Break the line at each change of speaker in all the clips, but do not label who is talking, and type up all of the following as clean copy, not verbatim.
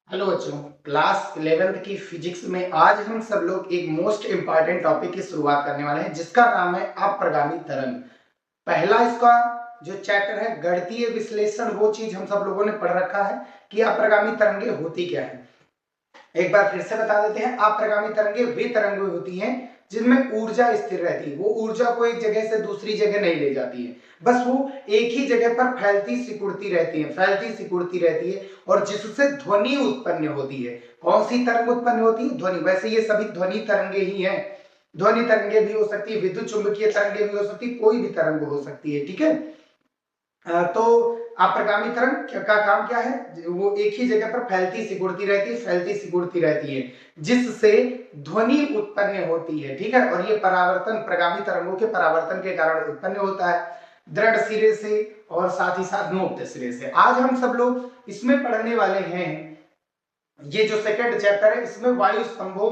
Hello बच्चों, class 11th की physics में आज हम सब लोग एक मोस्ट इंपॉर्टेंट टॉपिक की शुरुआत करने वाले हैं जिसका नाम है अप्रगामी तरंग। पहला इसका जो चैप्टर है गणितीय विश्लेषण, वो चीज हम सब लोगों ने पढ़ रखा है कि अप्रगामी तरंगे होती क्या है। एक बार फिर से बता देते हैं, अप्रगामी तरंगे वे तरंगे होती हैं जिनमें ऊर्जा स्थिर रहती है। वो ऊर्जा को एक जगह से दूसरी जगह नहीं ले जाती है, बस वो एक ही जगह पर फैलती सिकुड़ती रहती है, फैलती सिकुड़ती रहती है और जिससे ध्वनि उत्पन्न होती है। कौन सी तरंग उत्पन्न होती है? ध्वनि। वैसे ये सभी ध्वनि तरंगे ही हैं। ध्वनि तरंगे भी हो सकती है, विद्युत चुंबकीय तरंगे भी हो सकती है, कोई भी तरंग हो सकती है। ठीक है। तो अप्रगामी तरंग का काम क्या है? वो एक ही जगह पर फैलती सिकुड़ती रहती है, फैलती सिकुड़ती रहती है, जिससे ध्वनि उत्पन्न होती है। ठीक है। और ये परावर्तन प्रगामी तरंगों के परावर्तन के कारण उत्पन्न होता है, दृढ़ सिरे से और साथ ही साथ मुक्त सिरे से। आज हम सब लोग इसमें पढ़ने वाले हैं, ये जो सेकंड चैप्टर है इसमें वायु स्तंभों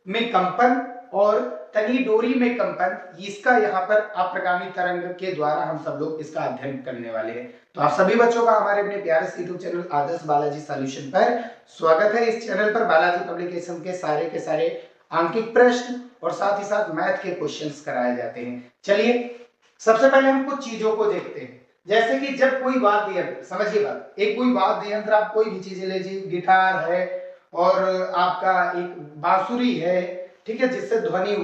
में कंपन और तनी डोरी में कंपन, इसका यहाँ पर अप्रगामी तरंग के द्वारा हम सब लोग इसका अध्ययन करने वाले हैं। तो आप सभी बच्चों का हमारे अपने प्यारे से यूट्यूब चैनल आदर्श बालाजी सॉल्यूशन पर स्वागत है। इस चैनल पर बालाजी पब्लिकेशन के सारे आंकिक प्रश्न और साथ ही साथ मैथ के क्वेश्चंस कराए जाते हैं। चलिए सबसे पहले हम कुछ चीजों को देखते हैं। जैसे कि जब कोई वाद्य यंत्र, समझिए बात, एक कोई वाद्य यंत्र, आप कोई भी चीज ले लीजिए, गिटार है और आपका एक बांसुरी है, ठीक है, जिससे ध्वनि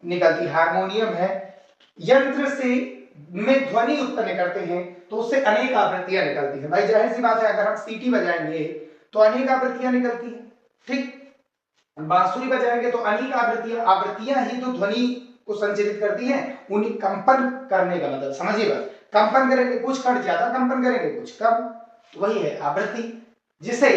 निकलती, हारमोनियम है, यंत्र से में ध्वनि उत्पन्न करते हैं तो उससे अनेक आवृत्तियां निकलती हैं। भाई जाहिर सी बात है, अगर हम सीटी बजाएंगे तो अनेक आवृत्तियां निकलती हैं। ठीक, बांसुरी बजाएंगे तो अनेक आवृत्तियां, आवृत्तियां ही तो ध्वनि को संचालित करती हैं। उन्हीं कंपन करने का मतलब समझिए बस, कंपन करेंगे, कुछ कण ज्यादा कंपन करेंगे, कुछ कम, वही है आवृत्ति, जिसे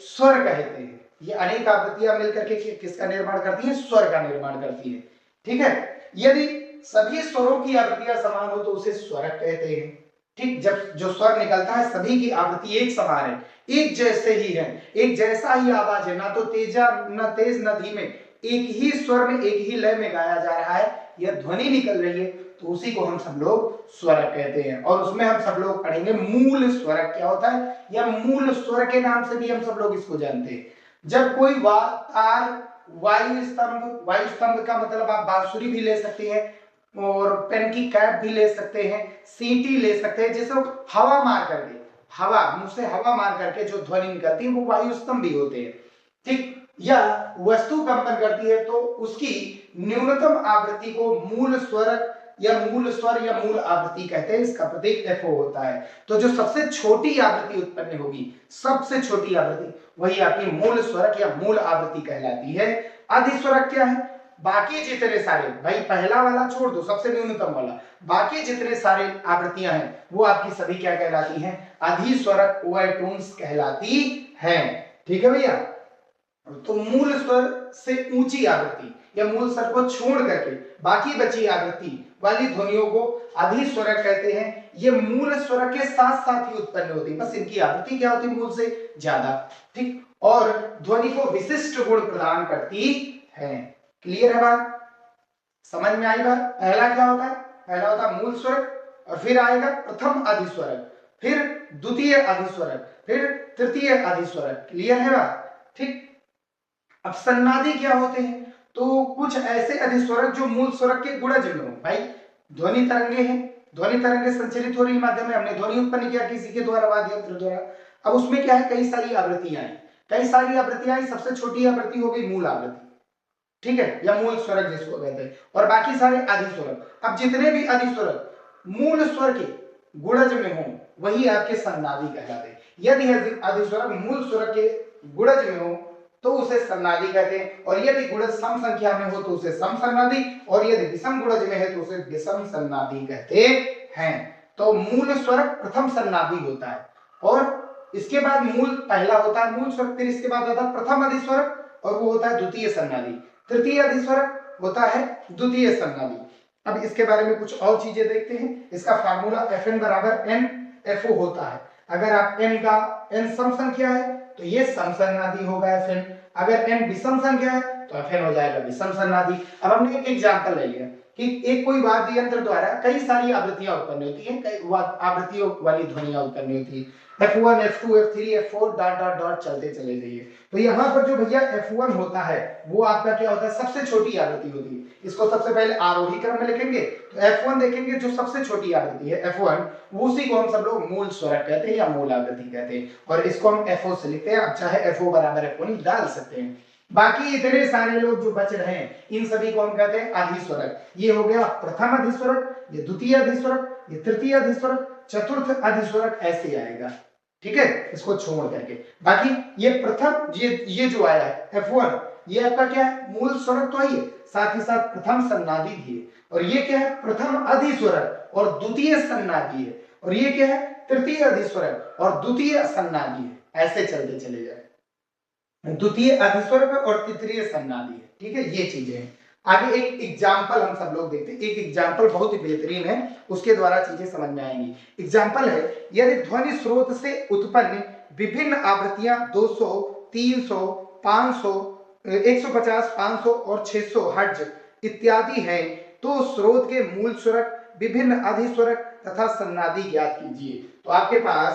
स्वर कहते हैं। ये अनेक आवृत्तियां मिलकर के किसका निर्माण करती हैं? स्वर का निर्माण करती है। ठीक है। यदि सभी स्वरों की आवृत्तियां समान हो तो उसे स्वरक कहते हैं। ठीक, जब जो स्वर निकलता है सभी की आवृत्ति एक समान है, एक जैसे ही है, एक जैसा ही आवाज है, ना तो तेजा न तेज न धीमे, एक ही स्वर में एक ही लय में गाया जा रहा है, यह ध्वनि निकल रही है, तो उसी को हम सब लोग स्वरक कहते हैं। और उसमें हम सब लोग पढ़ेंगे मूल स्वरक क्या होता है, या मूल स्वर के नाम से भी हम सब लोग इसको जानते हैं। जब कोई तार, वायु स्तंभ, वायु स्तंभ का मतलब आप बांसुरी भी ले सकते हैं और पेन की कैप भी ले सकते हैं, सीटी ले सकते हैं, जिसे हवा मार करके, हवा मुंह से हवा मार करके जो ध्वनि निकलती है वो वायु स्तंभ भी होते हैं। ठीक, या वस्तु कंपन करती है तो उसकी न्यूनतम आवृत्ति को मूल स्वर या मूल स्वर या मूल आवृत्ति कहते हैं। इसका प्रतीक एफओ होता है। तो जो सबसे छोटी आवृत्ति उत्पन्न होगी, सबसे छोटी आवृत्ति, वही आपकी मूल स्वरक या मूल आवृत्ति कहलाती है। अधिस्वरक क्या है? बाकी जितने सारे, भाई पहला वाला छोड़ दो, सबसे न्यूनतम वाला, बाकी जितने सारे आवृत्तियां हैं वो आपकी सभी क्या कहलाती हैं? अधिस्वरक ओवरटोन्स कहलाती हैं। ठीक है भैया। तो मूल स्वर से ऊंची आवृत्ति या मूल स्वर को छोड़ करके बाकी बची आवृत्ति वाली ध्वनियों को अधिस्वरक कहते हैं। ये मूल स्वर के साथ साथ ही उत्पन्न होती है, बस इनकी आवृत्ति क्या होती है? मूल से ज्यादा। ठीक, और ध्वनि को विशिष्ट गुण प्रदान करती है। क्लियर है बात? समझ में आई बात? पहला क्या होता है? पहला होता है मूल स्वरक, और फिर आएगा प्रथम अधिस्वरक, फिर द्वितीय अधिस्वरक, फिर तृतीय अधिस्वरक। क्लियर है बात? ठीक। अब सन्नादी क्या होते हैं? तो कुछ ऐसे अधिस्वरक जो मूल स्वरक के गुणज में हो। भाई ध्वनि तरंगे हैं, ध्वनि तरंगे संचरित हो रही माध्यम में, हमने ध्वनि उत्पन्न किया किसी के द्वारा, वाद्य यंत्र द्वारा। अब उसमें क्या है? कई सारी आवृत्तियां हैं, कई सारी आवृत्तियां हैं। सबसे छोटी आवृत्ति हो गई मूल आवृत्ति, ठीक है, या मूल स्वरक जिसको कहते हैं, और बाकी सारे अधिस्वरक। अब जितने भी अधिस्वरक मूल स्वर के गुणज में हो वही आपके सन्नादी कहलाते हैं। यदि अधिस्वरक मूल स्वर के गुणज में हो तो उसे सन्नादी कहते हैं, और यदि गुणज सम संख्या में हो तो उसे सम सन्नादी, और यदि विषम गुणज में है तो उसे विषम सन्नादी कहते हैं। तो मूल स्वर प्रथम सन्नादी होता है, और इसके बाद मूल पहला होता है मूल स्वर, फिर इसके बाद आता है प्रथम अधिस्वरक और वो होता है द्वितीय सन्नादी, तृतीय अधिस्वरक होता है द्वितीय सन्नादी। अब इसके बारे में कुछ और चीजें देखते हैं। इसका फार्मूला Fn बराबर n Fo होता है। अगर आप n का n सम संख्या है तो ये सम सन्नादी होगा Fn, अगर n विषम संख्या है तो Fn हो जाएगा विषम सन्नादी। अब हमने एक एग्जांपल ले लिया, कि एक कोई वाद्य यंत्र द्वारा कई सारी आवृत्तियां उत्पन्न होती हैं, कई आवृत्तियों वाली ध्वनियां उत्पन्न होती है। F1, F2, F3, F4 dot dot dot चलते चले जाइए। तो यहाँ पर जो भैया F1 होता है वो आपका क्या होता है, सबसे छोटी आवृत्ति होती है। इसको सबसे पहले आरोही क्रम में लिखेंगे तो F1 देखेंगे, जो सबसे छोटी आवृत्ति है F1, उसी को हम सब लोग मूल स्वरक कहते हैं या मूल आवृत्ति कहते हैं, और इसको हम FO से लिखते हैं। आप चाहे FO बराबर F1 डाल सकते हैं। बाकी इतने सारे लोग जो बच रहे हैं इन सभी को हम कहते हैं अधिस्वरक। ये हो गया प्रथम अधिस्वरक, ये द्वितीय अधिस्वरक, ये तृतीय अधिस्वरक, चतुर्थ अधिस्वरक, ऐसे आएगा। ठीक है, इसको छोड़ करके बाकी ये प्रथम, ये जो आया है F1, ये आपका क्या है, मूल स्वरक तो है, साथ ही साथ प्रथम सन्नादी भी है। और ये क्या है, प्रथम अधिस्वरक और द्वितीय सन्नादी है। और ये क्या है, तृतीय अधिस्वरक और द्वितीय सन्नादी है। ऐसे चलते चले जाए, द्वितीय अधिस्वरक और तृतीय सन्नादी है। ठीक है, ये चीजें हैं। आगे एक एग्जाम्पल हम सब लोग देखते हैं। एक एग्जाम्पल बहुत ही बेहतरीन है, उसके द्वारा चीजें समझ में आएंगी। एग्जाम्पल है, यदि ध्वनि स्रोत से उत्पन्न विभिन्न आवृत्तियां 200, 300, 500, 150, 500 और 600 हर्ट्ज इत्यादि हैं, तो स्रोत के मूल स्वरक, विभिन्न अधिस्वरक तथा सन्नादी ज्ञात कीजिए। तो आपके पास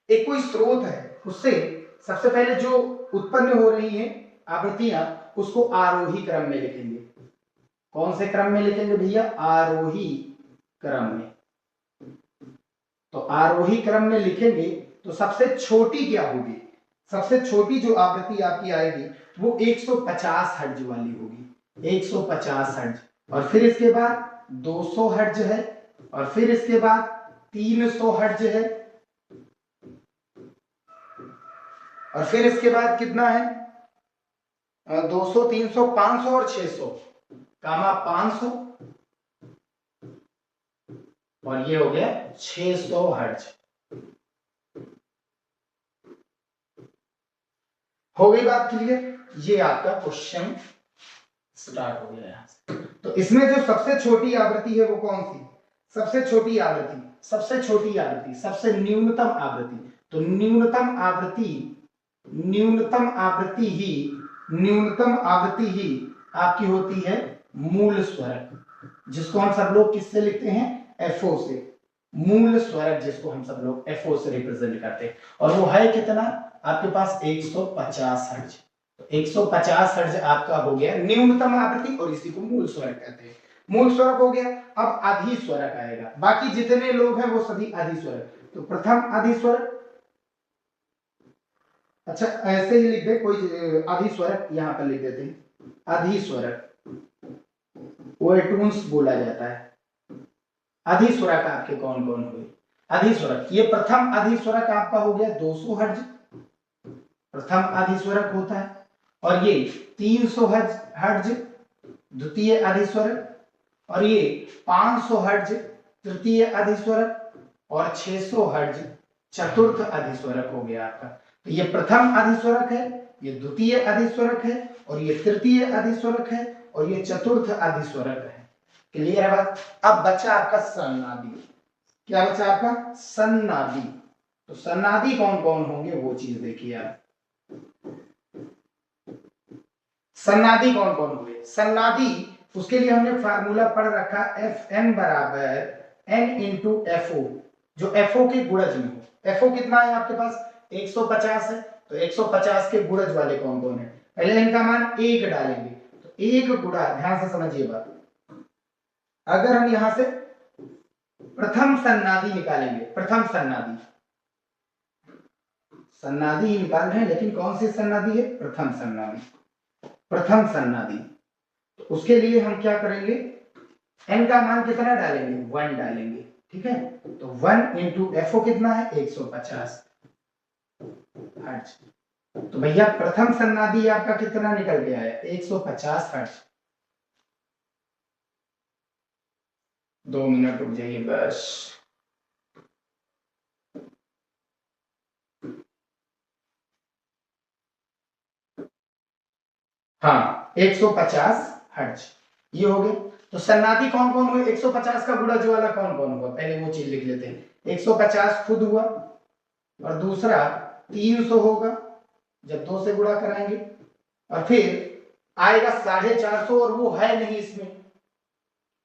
एक कोई स्रोत है, उससे सबसे पहले जो उत्पन्न हो रही है आवृत्तियां, उसको आरोही क्रम में लिखेंगे। कौन से क्रम में लिखेंगे भैया, आरोही क्रम में। तो आरोही क्रम में लिखेंगे तो सबसे छोटी क्या होगी, सबसे छोटी जो आवृत्ति आपकी आएगी वो 150 हर्ट्ज वाली होगी, 150 हर्ट्ज। और फिर इसके बाद 200 हर्ट्ज है, और फिर इसके बाद 300 हर्ट्ज है, और फिर इसके बाद कितना है, 200, 300, 500 और 600, कामा 500, और ये हो गया 600 हर्ट्ज। हो गई बात क्लियर। ये आपका क्वेश्चन स्टार्ट हो गया है। तो इसमें जो सबसे छोटी आवृत्ति है वो कौन सी, सबसे छोटी आवृत्ति, सबसे छोटी आवृत्ति, सबसे न्यूनतम आवृत्ति। तो न्यूनतम आवृत्ति, न्यूनतम आवृत्ति ही आपकी होती है मूल स्वरक, जिसको हम सब लोग किससे लिखते हैं, FO से। मूल स्वरक जिसको हम सब लोग FO से रिप्रेजेंट करते हैं, और वो है कितना आपके पास, 150 हर्ट्ज। तो 150 हर्ट्ज आपका हो गया न्यूनतम आवृत्ति, और इसी को मूल स्वरक कहते हैं। मूल स्वरक हो गया। अब अधिस्वरक आएगा, बाकी जितने लोग हैं वो सभी अधिस्वरक। तो प्रथम अधिस्वरक, अच्छा ऐसे ही लिख दे कोई, अधिस्वरक यहां पर लिख देते हैं, अधिस्वरक ओएटून्स बोला जाता है। अधिस्वरक आपके कौन कौन हुए, अधिस्वरक, ये प्रथम अधिस्वरक आपका हो गया 200 हर्ट्ज, प्रथम अधिस्वरक होता है। और ये 300 हर्ट्ज द्वितीय अधिस्वरक, और ये 500 हर्ट्ज तृतीय अधिस्वरक, और 600 हर्ट्ज चतुर्थ अधिस्वरक हो गया आपका। तो ये प्रथम अधिस्वरक है, ये द्वितीय अधिस्वरक है, और ये तृतीय अधिस्वरक है, और ये चतुर्थ अधिस्वरक है। क्लियर है बात। अब बचा आपका सन्नादी। क्या बचा आपका, सन्नादी। तो सन्नादी कौन कौन होंगे वो चीज देखिए आप। सन्नादी कौन कौन होंगे, सन्नादी, उसके लिए हमने फार्मूला पढ़ रखा, Fn बराबर n इंटू FO, जो FO के गुणज में हो। FO कितना है आपके पास, 150 है, तो 150 के गुणज वाले कौन कौन है, पहले इनका मान 1 डालेंगे। तो 1 गुणा, ध्यान से समझिए बात, अगर हम यहां से प्रथम सन्नादी निकालेंगे, प्रथम सन्नादी, सन्नादी ही निकाल रहे हैं लेकिन कौन सी सन्नादी है, प्रथम सन्नादी, प्रथम सन्नादी। तो उसके लिए हम क्या करेंगे, n का मान कितना डालेंगे, 1 डालेंगे। ठीक है, तो 1 इंटू FO कितना है, 150 हर्ट्ज। तो भैया प्रथम सन्नादी आपका कितना निकल गया है, 150 हर्ट्ज। 2 मिनट रुक जाइए बस। हाँ, 150 हर्ट्ज ये हो गए। तो सन्नादी कौन कौन हुए, 150 का गुणज वाला कौन कौन हुआ, पहले वो चीज लिख लेते हैं। 150 खुद हुआ, और दूसरा 300 होगा जब 2 से गुणा कराएंगे, और फिर आएगा 450, और वो है नहीं इसमें,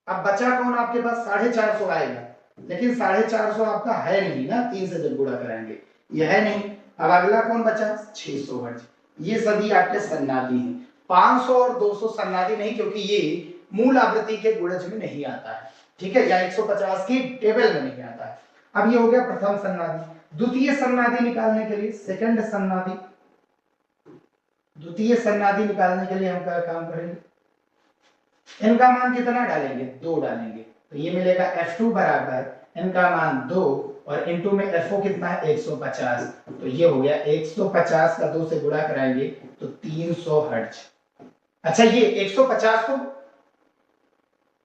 अब बचा कौन आपके पास, 450 आएगा, लेकिन 450 आपका है नहीं ना, 3 से जब गुणा कराएंगे, यह है नहीं। अब अगला कौन बचा, 600 हर्ट्ज। ये सभी आपके सन्नादी हैं। 500 और 200 सन्नादी नहीं, क्योंकि ये मूल आवृत्ति के गुणज में नहीं आता है, ठीक है, या 150 की टेबल में नहीं आता है। अब ये हो गया प्रथम सन्नादी। द्वितीय सन्नादी निकालने के लिए, सेकंड सन्नादी, द्वितीय सन्नादी निकालने के लिए हम क्या काम करेंगे, इनका मान कितना डालेंगे, 2 डालेंगे, तो ये मिलेगा F2 बराबर इनका मान 2 और इनटू में FO कितना है 150, तो ये हो गया 150 का 2 से गुणा कराएंगे तो 300 हर्ट्ज। अच्छा, ये 150 को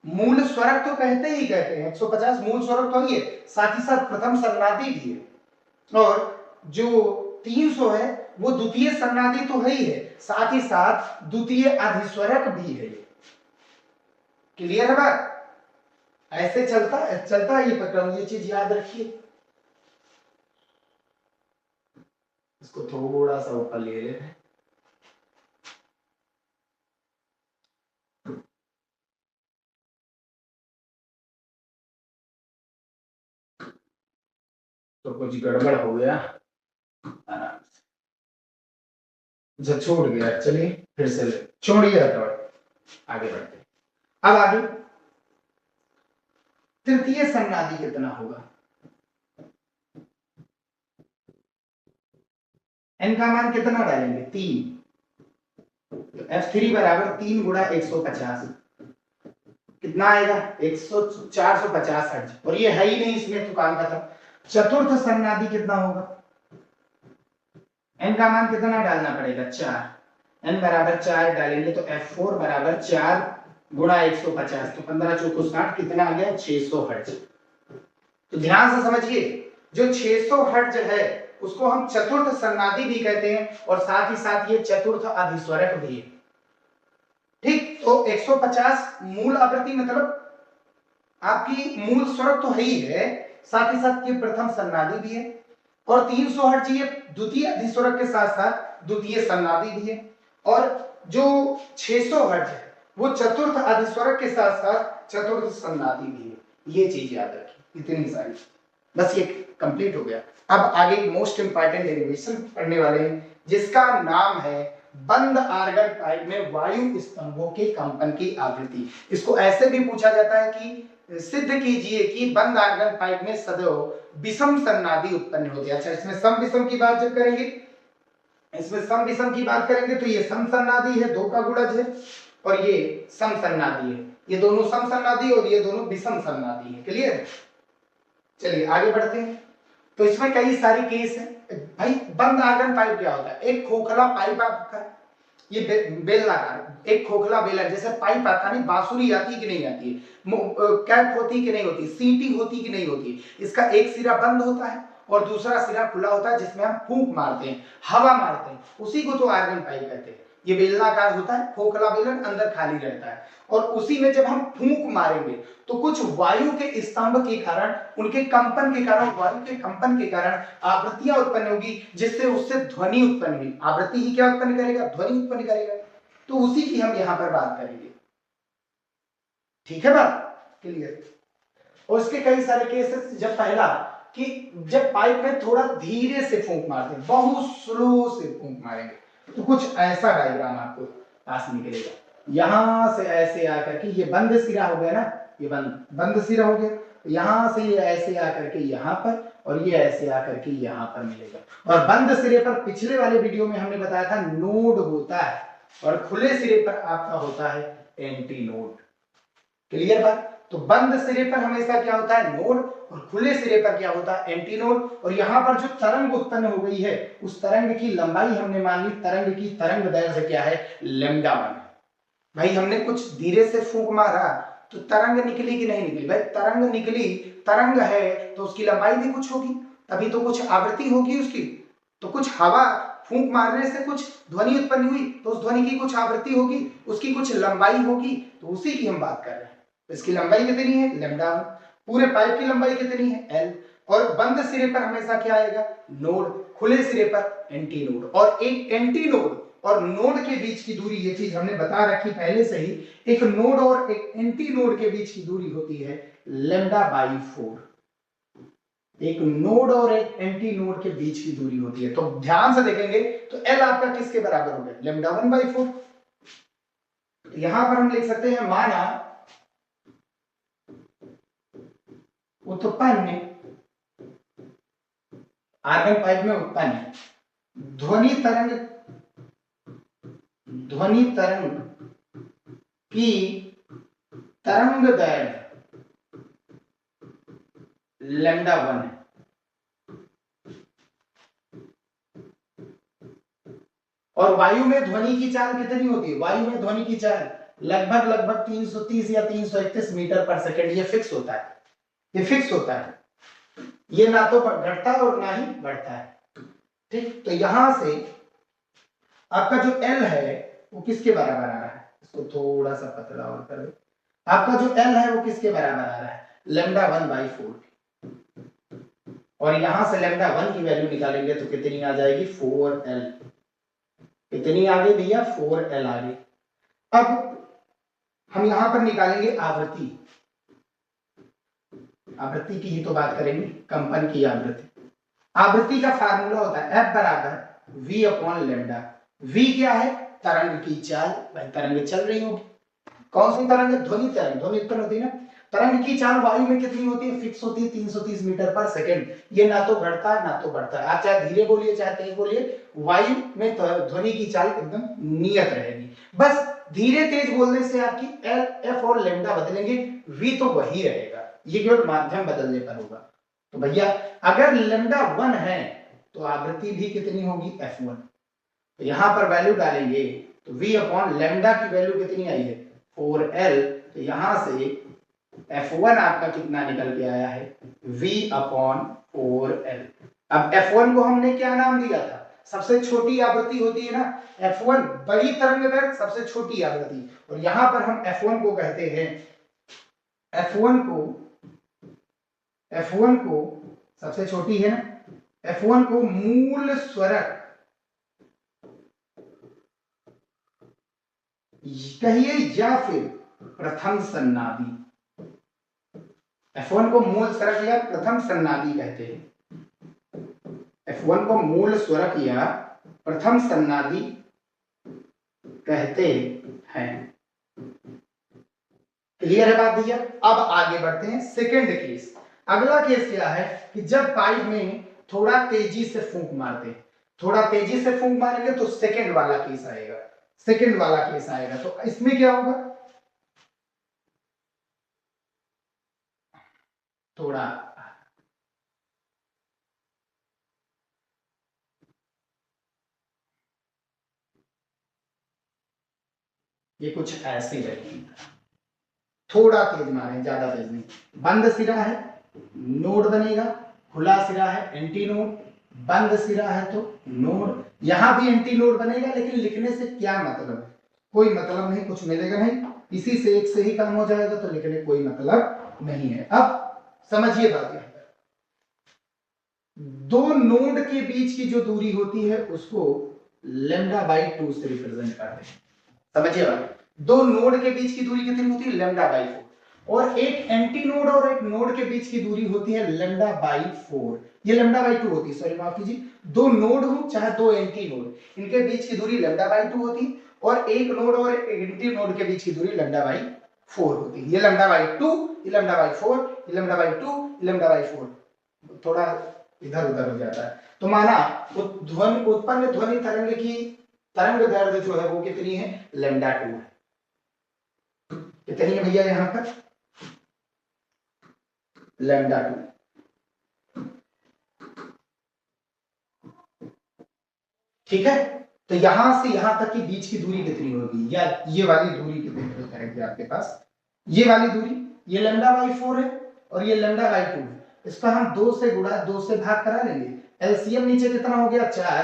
मूल स्वरक तो कहते ही कहते हैं, 150 मूल स्वरक तो ये, साथ ही साथ प्रथम सन्नादी भी है, और जो 300 है वो द्वितीय सन्नादी तो है ही है, साथ ही साथ द्वितीय अधिस्वरक भी है। क्लियर है बात, ऐसे चलता है ये प्रक्रम, ये चीज याद रखिए। इसको थोड़ा सा ऊपर ले लेते हैं। तो कुछ गड़बड़ हो गया, आराम से, अच्छा छूट गया, चलिए फिर से छोड़िए हटवाड़, आगे बढ़ते हैं। अब आगे तृतीय सन्नादी कितना होगा, n का मान कितना डालेंगे, 3, तो F3 बराबर 3 गुणा 150 कितना आएगा, 450 हर्ट्ज, और ये है ही नहीं इसमें, तो काम खत्म। चतुर्थ सन्नादी कितना होगा, n का मान कितना डालना पड़ेगा, 4, n बराबर 4 डालेंगे तो F4 बराबर 4 गुणा 150, तो 15 चौको 60, कितना आ गया, 600 हर्ट्ज। तो ध्यान से समझिए, जो 600 हर्ट्ज है उसको हम चतुर्थ सन्नादी भी कहते हैं, और साथ ही साथ ये चतुर्थ अधिस्वरक भी है, ठीक। तो 150 मूल आवृत्ति मतलब आपकी मूल स्वरक तो है ही है, साथ ही साथ ये प्रथम सन्नादी भी है, और 300 हर्ट्ज ये द्वितीय अधिस्वरक के साथ साथ द्वितीय सन्नादी भी है, और जो 600 हर्ट्ज है वो चतुर्थ अधिस्वरक के साथ साथ चतुर्थ सन्नादी भी है। ये चीज याद रखिए, इतनी सारी, बस ये कंप्लीट हो गया। अब आगे मोस्ट इंपॉर्टेंट डेरिवेशन पढ़ने वाले हैं, जिसका नाम है बंद आर्गन पाइप में वायु स्तंभों के कंपन की आवृत्ति। इसको ऐसे भी पूछा जाता है कि सिद्ध कीजिए कि बंद आर्गन पाइप में सदैव विषम सन्नादी उत्पन्न होती है। अच्छा, इसमें सम विषम की बात जब करेंगे, इसमें सम विषम की बात करेंगे तो ये सम सन्नादी है, 2 का गुणज है, और ये सम सन्नादी है, ये दोनों सम सन्नादी और ये दोनों विषम सन्नादी है। क्लियर, चलिए आगे बढ़ते हैं। तो इसमें कई सारे केस हैं भाई। बंद आर्गन पाइप क्या होता है, एक खोखला पाइप आपका, ये बेलनाकार एक खोखला बेलन जैसे पाइप आता है, बांसुरी आती कि नहीं आती है, कैप होती कि नहीं होती, सीटी होती कि नहीं होती, इसका एक सिरा बंद होता है और दूसरा सिरा खुला होता है, जिसमें हम फूंक मारते हैं, हवा मारते हैं, उसी को तो आर्गन पाइप कहते हैं। ये बेलनाकार होता है, खोखला बेलन अंदर खाली रहता है, और उसी में जब हम फूंक मारेंगे तो कुछ वायु के स्तंभ के कारण, उनके कंपन के कारण, वायु के कंपन के कारण आवृत्तियां उत्पन्न होगी, जिससे उससे ध्वनि उत्पन्न हुई। आवृत्ति ही क्या उत्पन्न करेगा, ध्वनि उत्पन्न करेगा। तो उसी की हम यहां पर बात करेंगे, ठीक है बात क्लियर। और इसके कई सारे केसेस, जब पहला कि जब पाइप में थोड़ा धीरे से फूंक मारते हैं, बहुत स्लो से फूंक मारेंगे, तो कुछ ऐसा डायग्राम आपको पास निकलेगा। यहां से ऐसे आकर के ये बंद सिरा हो गया ना, ये बंद सिरा हो गया, यहां से ये ऐसे आकर के यहां पर, और ये ऐसे आकर के यहां पर मिलेगा। और बंद सिरे पर पिछले वाले वीडियो में हमने बताया था नोड होता है, और खुले सिरे पर आपका होता है एंटी नोड। क्लियर बात। तो बंद सिरे पर हमेशा क्या होता है, नोड, और खुले सिरे पर क्या होता है, एंटी नोड। और यहाँ पर जो तरंग उत्पन्न हो गई है, उस तरंग की लंबाई हमने मान ली, तरंग की तरंग दैर्घ्य क्या है, लैम्डा 1। भाई हमने कुछ धीरे से फूंक मारा तो तरंग निकली कि नहीं निकली, भाई तरंग निकली, तरंग है तो उसकी लंबाई भी कुछ होगी, तभी तो कुछ आवृत्ति होगी उसकी। तो कुछ हवा फूंक मारने से कुछ ध्वनि उत्पन्न हुई, तो उस ध्वनि की कुछ आवृत्ति होगी, उसकी कुछ लंबाई होगी, तो उसी की हम बात कर रहे हैं। इसकी लंबाई कितनी है, लैम्डा। पूरे पाइप की लंबाई कितनी है, एल। और बंद सिरे पर हमेशा क्या आएगा, नोड, खुले सिरे पर एंटी नोड। और एक एंटी नोड और नोड के बीच की दूरी, ये चीज हमने बता रखी पहले से ही, एक नोड और एक एंटी नोड के बीच की दूरी होती है λ/4। एक नोड और एक एंटी नोड के बीच की दूरी होती है। तो ध्यान से देखेंगे तो L आपका किसके बराबर हो गया, λ1/4। यहां पर हम लिख सकते हैं माना उत्पन्न, आर्गन पाइप में उत्पन्न ध्वनि तरंग की तरंग दैर्ध्य λ1 है। और वायु में ध्वनि की चाल कितनी होती है, वायु में ध्वनि की चाल लगभग 330 या 331 मीटर पर सेकंड, ये फिक्स होता है, ये फिक्स होता है, ये ना तो घटता है और ना ही बढ़ता है। ठीक, तो यहां से आपका जो L है वो किसके बराबर आ रहा है, इसको थोड़ा सा पतला और कर दो। आपका जो L है वो किसके बराबर आ रहा है, λ1/4। और यहां से λ1 की वैल्यू निकालेंगे तो कितनी आ जाएगी, 4L। कितनी आ गई भैया, 4L आ गई। अब हम यहां पर निकालेंगे आवृत्ति, आवृत्ति की ही तो बात करेंगे, कंपन की आवृत्ति। आवृत्ति का फार्मूला होता है F बराबर V/λ। V क्या है, तरंग की चाल, भाई तरंग चल रही होगी, कौन सी तरंग, ध्वनि तरंग, ध्वनि उत्पन्न होती है ना। तरंग की चाल वायु में कितनी होती है, फिक्स होती है 330 मीटर पर सेकंड। ये ना तो घटता है ना तो बढ़ता है, आप चाहे धीरे बोलिए चाहे तेज बोलिए, वायु में ध्वनि की चाल एकदम नियत रहेगी। बस धीरे तेज बोलने से आपकी L, F और लैम्डा बदलेंगे, V तो वही रहेगा, ये केवल माध्यम बदलने पर होगा। तो भैया अगर λ1 है तो आवृत्ति भी कितनी होगी, F1। तो यहां पर वैल्यू डालेंगे तो V/λ की वैल्यू कितनी आई है, 4L। तो यहां से F1 आपका कितना निकल के आया है, V/4L। अब F1 को हमने क्या नाम दिया था, सबसे छोटी आवृत्ति होती है ना F1, बड़ी तरंगदैर्घ्य सबसे छोटी आवृत्ति। और यहां पर हम F1 को कहते हैं, F1 को सबसे छोटी है ना, F1 को मूल स्वरक कहिए या फिर प्रथम सन्नादी। F1 को मूल स्वरक या प्रथम सन्नादी कहते हैं। F1 को मूल स्वरक या प्रथम सन्नादी कहते हैं। क्लियर है बात भैया। अब आगे बढ़ते हैं सेकंड केस। अगला केस क्या है कि जब पाइप में थोड़ा तेजी से फूंक मारते हैं, थोड़ा तेजी से फूंक मारेंगे तो सेकंड वाला केस आएगा, सेकंड वाला केस आएगा। तो इसमें क्या होगा, थोड़ा ये कुछ ऐसे रहेगी, थोड़ा तेज मारें, ज्यादा तेज नहीं। बंद सिरा है, नोड बनेगा, खुला सिरा है एंटी नोड, बंद सिरा है तो नोड। यहां भी एंटी नोड बनेगा, लेकिन लिखने से क्या मतलब है, कोई मतलब नहीं, कुछ मिलेगा नहीं, इसी से एक से ही काम हो जाएगा, तो लिखने कोई मतलब नहीं है। अब समझिए बात, यहां पर दो नोड के बीच की जो दूरी होती है उसको λ/2 से रिप्रेजेंट करते हैं। समझिए बात, दो नोड के बीच की दूरी कितनी होती है, λ/4। और एक एंटी नोड और एक नोड के बीच की दूरी होती है λ/4, ये λ/2 होती है, सॉरी माफ कीजिए। दो नोड हो चाहे दो एंटी नोड, इनके बीच की दूरी λ/2 होती है, और एक नोड और एंटी नोड के बीच की दूरी λ/4 होती है। ये λ/2, ये λ/4, ये λ/2, ये λ/4, थोड़ा इधर उधर हो जाता है। तो माना उत्पन्न ध्वनि तरंग की तरंग दैर्ध्य जो है वो कितनी है, λ2 है। कितनी है भैया यहां पर, λ2। ठीक है, तो यहां से यहां तक की बीच की दूरी कितनी होगी, या ये वाली दूरी कितनी रहेगी आपके पास, ये वाली दूरी, ये λ/4 है और ये λ/2 है। इसका हम 2 से गुणा, 2 से भाग करा लेंगे। एलसीएम नीचे कितना हो गया, 4,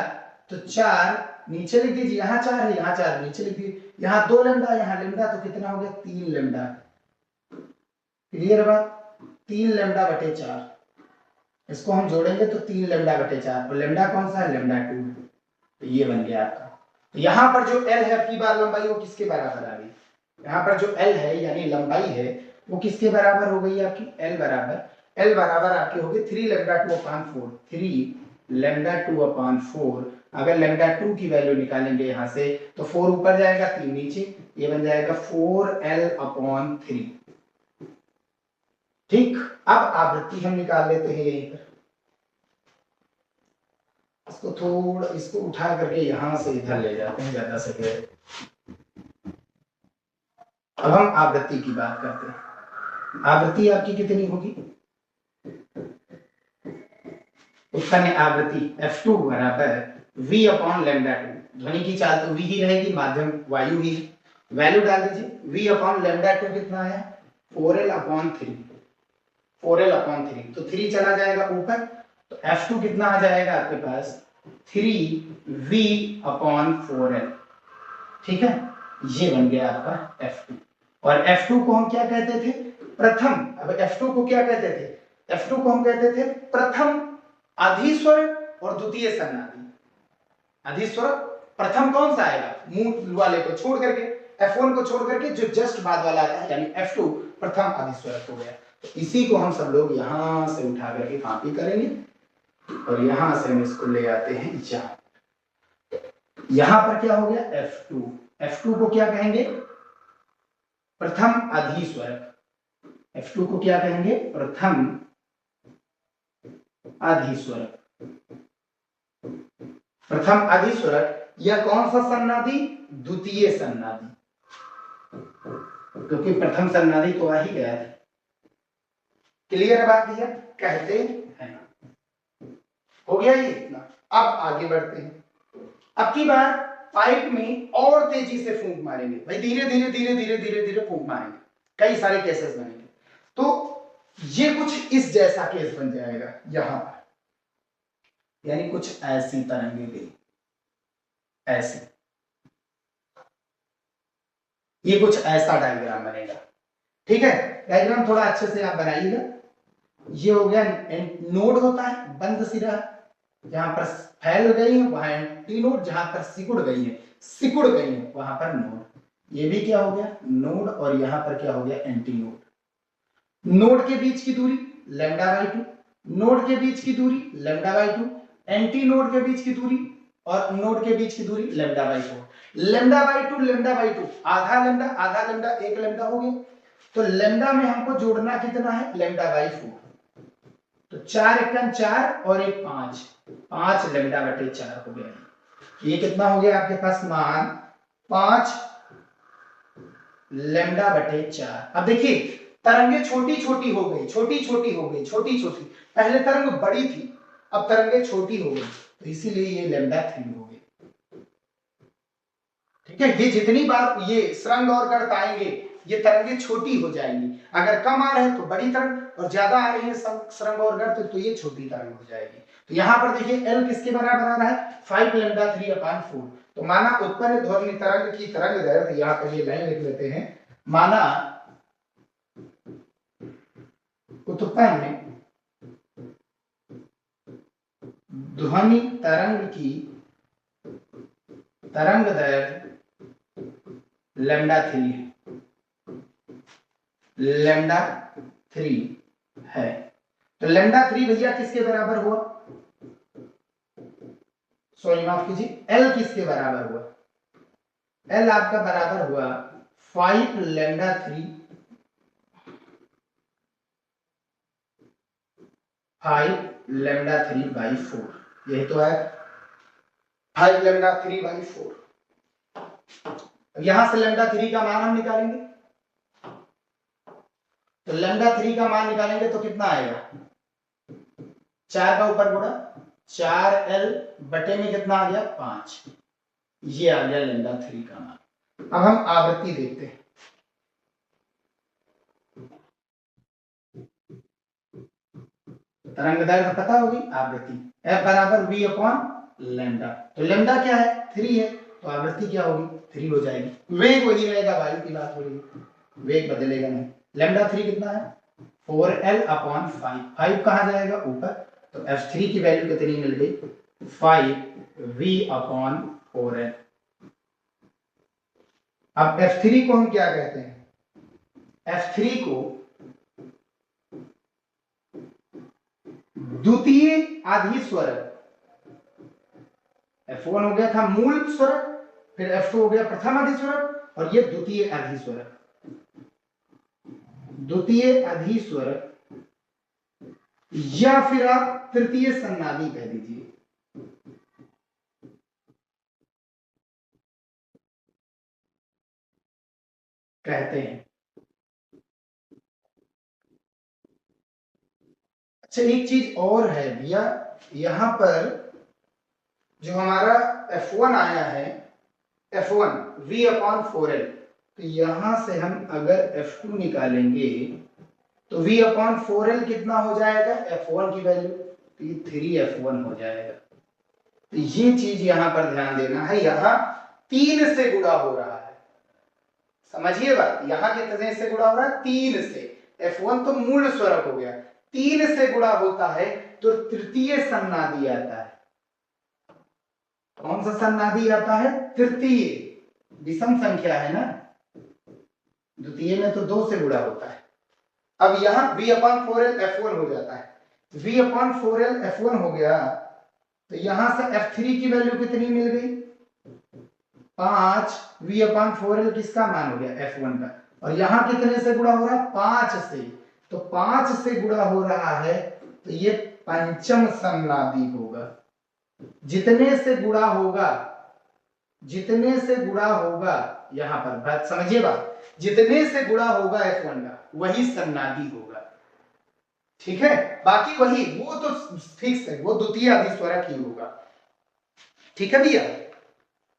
तो 4 नीचे लिख दीजिए, यहाँ 4 है, यहाँ 4 नीचे लिख दीजिए, यहाँ 2 लैम्डा, यहाँ लैम्डा, तो कितना हो गया, 3 लैम्डा। क्लियर बात, 3 λ/4, इसको हम जोड़ेंगे तो 3 λ/4, और लैम्डा कौन सा है, λ2, तो ये बन गया आपका। तो यहाँ पर जो L है आपकी बार लंबाई वो किसके बराबर आ गई, यहाँ पर जो L है यानी लंबाई है वो किसके बराबर हो गई आपकी, L बराबर आपकी होगी 3 लैम्डा 2 अपॉन 4, 3 लैम्डा 2 अपॉन 4। अगर लैम्डा 2 की वैल्यू निकालेंगे यहाँ से तो 4 ऊपर जाएगा 3 नीचे, ये बन जाएगा 4L अपॉन 3। ठीक, अब आवृत्ति हम निकाल लेते हैं यहीं पर, इसको थोड़ा इसको उठा करके यहां से इधर ले जाते हैं ज्यादा सही है। अब हम आवृत्ति की बात करते हैं। आवृत्ति आपकी कितनी होगी, उत्पन्न आवृत्ति F2 बराबर V अपॉन लैम्डा 2। ध्वनि की चाल तो V ही रहेगी, माध्यम वायु ही, वैल्यू डाल दीजिए। V अपॉन लैम्डा 2 कितना है, 4L अपॉन 3, 4L अपॉन 3, तो 3 चला जाएगा ऊपर, तो F2 कितना आ जाएगा आपके पास 3V अपॉन 4L। ठीक है, ये बन गया आपका F2। और F2 को हम क्या कहते थे, प्रथम, अब F2 को क्या कहते थे, F2 को हम कहते थे प्रथम अधिस्वर और द्वितीय सन्नादी। अधिस्वर प्रथम कौन सा आएगा, मूल वाले को छोड़ करके, F1 को छोड़ करके जो जस्ट बाद वाला आता है यानी F2 प्रथम अधिस्वर हो गया। तो इसी को हम सब लोग यहां से उठा करके कॉपी करेंगे और यहां से हम इसको ले आते हैं यहां पर क्या हो गया F2, F2 को क्या कहेंगे, प्रथम अधिस्वर, F2 को क्या कहेंगे, प्रथम अधिस्वर। प्रथम अधिस्वर यह कौन सा सन्नादी, द्वितीय सन्नादी, क्योंकि प्रथम सन्नादी तो आ ही गया था। क्लियर बात भैया, कहते हैं, हो गया ये इतना। अब आगे बढ़ते हैं, अब की बार पाइप में और तेजी से फूंक मारेंगे भाई, धीरे धीरे धीरे धीरे धीरे धीरे फूंक मारेंगे, कई सारे केसेस बनेंगे। तो ये कुछ इस जैसा केस बन जाएगा यहां पर, यानी कुछ ऐसी तरंगे गई, ऐसी, ये कुछ ऐसा डायग्राम बनेगा। ठीक है, डायग्राम थोड़ा अच्छे से आप बनाइएगा। ये हो गया नोड होता है, बंद सिरा, जहां पर फैल गई है वहां एंटी नोड, जहां पर सिकुड़ गई है वहां पर नोड। ये भी क्या हो गया नोड, और यहां पर क्या हो गया एंटी नोड। नोड के बीच की दूरी लैम्डा बाई 2, नोड के बीच की दूरी लैम्डा बाई 2, एंटी नोड के बीच की दूरी और नोड के बीच की दूरी lambda by 4। Lambda by 2 lambda by 2, आधा लैम्डा 1 लैम्डा हो गया। तो लैम्डा में हमको जोड़ना कितना है, लैम्डा बाई 4, तो 4 एकम 4 और 1 5, 5 लैम्डा बटे 4 हो गया। ये कितना हो गया आपके पास मान 5 लैम्डा बटे 4। अब देखिए तरंगे छोटी छोटी हो गई, छोटी छोटी, पहले तरंग बड़ी थी अब तरंगे छोटी हो गई, तो इसीलिए ये लैम्डा 3 हो गई। ठीक है, ये जितनी बार ये सुरंग और गर्त आएंगे ये तरंगे छोटी हो जाएंगी, अगर कम आ रहे हैं तो बड़ी तरंग और ज्यादा आ रही है सुरंग और गर्त तो ये छोटी तरंग हो जाएगी। तो यहाँ पर देखिए L किसके बराबर आ रहा है, 5 लैम्डा 3 अपॉन 4। तो माना उत्पन्न ध्वनि तरंग की तरंग दैर्घ्य, यहाँ पर ये लाइन लिख लेते हैं, माना उत्पन्न ध्वनि तरंग की तरंग दैर्घ्य लैम्डा 3 है, लैम्डा 3 है। तो लैम्डा 3 भैया किसके बराबर हुआ, सॉरी माफ कीजिए, L किसके बराबर हुआ, L आपका बराबर हुआ 5 लैम्डा 3, 5 लैम्डा 3 बाई 4, यही तो है 5 लैम्डा 3 बाई 4। यहां से लैम्डा 3 का मान हम निकालेंगे, तो लैम्डा 3 का मान निकालेंगे तो कितना आएगा, 4 का ऊपर गुणा 4L बटे में कितना आ गया 5, ये आ गया लैम्डा 3 का मान। अब हम आवृत्ति देखते हैं, तरंग दैर्घ्य पता होगी, आवृत्ति F बराबर V अपॉन लैम्डा, तो लैम्डा क्या है 3 है, तो आवृत्ति क्या होगी 3 हो जाएगी। वेग वही रहेगा, वायु की बात हो रही है, वेग बदलेगा नहीं। लैम्डा 3 कितना है 4L अपॉन 5, 5 कहां जाएगा ऊपर, तो F3 की वैल्यू कितनी मिल गई 5V अपॉन 4L। अब F3 को हम क्या कहते हैं? F3 को द्वितीय आधिस्वरक। F1 हो गया था मूल स्वरक, फिर F2 हो गया प्रथम अधिस्वरक, और ये द्वितीय अधिस्वरक। द्वितीय अधिस्वरक या फिर आप तृतीय सन्नादी कह दीजिए। कहते हैं। अच्छा, एक चीज और है भैया, यहां पर जो हमारा F1 आया है, F1 V/4L, तो यहां से हम अगर F2 निकालेंगे तो V/4L कितना हो जाएगा? F1 की वैल्यू, तो ये 3F1 हो जाएगा। तो ये चीज यहां पर ध्यान देना है, यहां 3 से गुणा हो रहा है, समझिए बात, यहां कितने से गुणा हो रहा है? 3 से। F1 तो मूल स्वरक हो गया, 3 से गुणा होता है तो तृतीय सन्नादी आता है। कौन सा सन्नादी आता है? तृतीय। विषम संख्या है ना, द्वितीय में तो 2 से गुणा होता है। अब यहां V/4L F1 हो जाता है, V/4L F1 हो गया, तो यहां से F3 की वैल्यू कितनी मिल गई? 5। V/4L किसका मान हो गया? F1 का। और यहां कितने से गुणा हो रहा है? 5 से। तो 5 से गुणा हो रहा है तो ये पंचम सन्नादी होगा। जितने से गुणा होगा, जितने से गुणा होगा, यहां पर बात समझिए बात, जितने से गुणा होगा F1 का वही सन्नादी होगा, ठीक है? बाकी वही, वो तो फिक्स है, वो द्वितीय अधिस्वरक ही होगा, ठीक है भैया?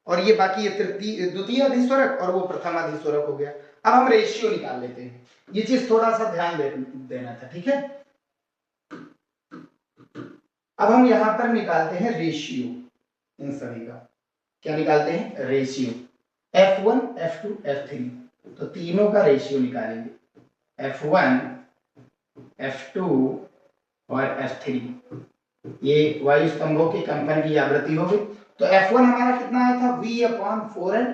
और ये बाकी ये तृतीय द्वितीय अधिस्वरक और वो प्रथम अधिस्वरक हो गया। अब हम रेशियो निकाल लेते हैं, ये चीज थोड़ा सा ध्यान देना था, ठीक है? अब हम यहां पर निकालते हैं रेशियो, इन सभी का क्या निकालते हैं? रेशियो। F1 F2 F3, तो तीनों का रेशियो निकालेंगे, F1 F2 और F3। ये वायु स्तंभों के कंपन की आवृत्ति हो गई। तो F1 हमारा कितना आया था? V/4L।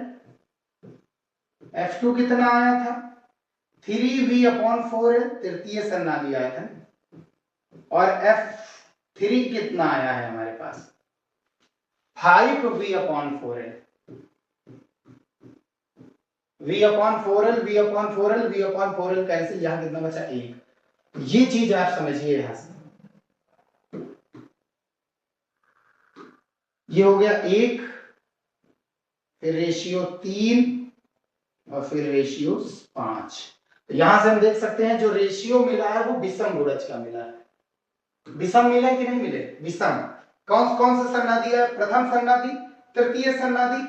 F2 कितना आया था? 3V/4L, तृतीय सन्नादी आया था। और F3 कितना आया है हमारे पास? 5V/4L। V/4L V/4L V/4L cancel, यहां कितना बचा? 1। ये चीज आप समझिए यहां से, ये हो गया 1, फिर रेशियो 3 और फिर रेशियो 5। तो यहां से हम देख सकते हैं जो रेशियो मिला है वो विषम गुणज का मिला है। विषम मिले कि नहीं मिले? विषम। कौन कौन सा सन्नादी है? प्रथम सन्नादी, तृतीय सन्नादी,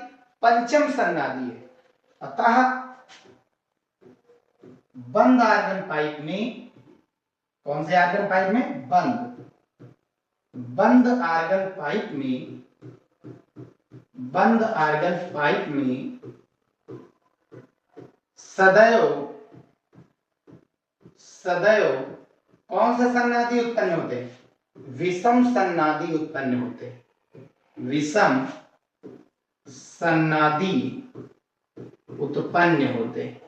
पंचम सन्नादी है। अतः बंद आर्गन पाइप में, कौन से आर्गन पाइप में? बंद आर्गन पाइप में, बंद आर्गन पाइप में सदैव कौन सा सन्नादी उत्पन्न होते हैं? विषम सन्नादी उत्पन्न होते हैं, विषम सन्नादी उत्पन्न होते हैं।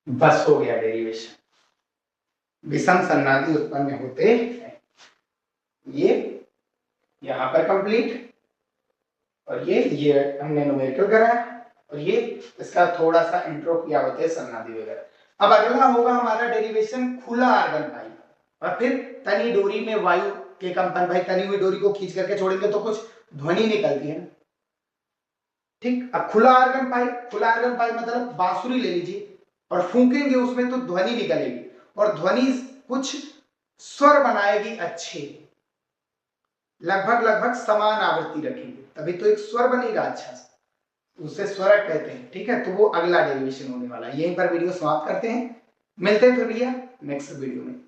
बस हो गया डेरिवेशन, विषम सन्नादी उत्पन्न होते हैं। ये यहां पर कंप्लीट, और ये हमने न्यूमेरिकल कराया, और ये इसका थोड़ा सा इंट्रो किया होते हैं सन्नादी वगैरह। अब अगला होगा हमारा डेरिवेशन खुला आर्गन पाइप, और फिर तनी डोरी में वायु के कंपन। भाई तनी हुई डोरी को खींच करके छोड़ेंगे तो कुछ ध्वनि निकलती है ना, ठीक? अब खुला आर्गन पाइप मतलब बांसुरी ले लीजिए और फूंकेंगे उसमें तो ध्वनि निकलेगी, और ध्वनि कुछ स्वर बनाएगी अच्छे, लगभग समान आवृत्ति रखेंगे, तभी तो एक स्वर बनेगा अच्छा सा, उसे स्वरक कहते हैं, ठीक है? तो वो अगला डेरिवेशन होने वाला है। यहीं पर वीडियो समाप्त करते हैं, मिलते हैं फिर भैया नेक्स्ट वीडियो में।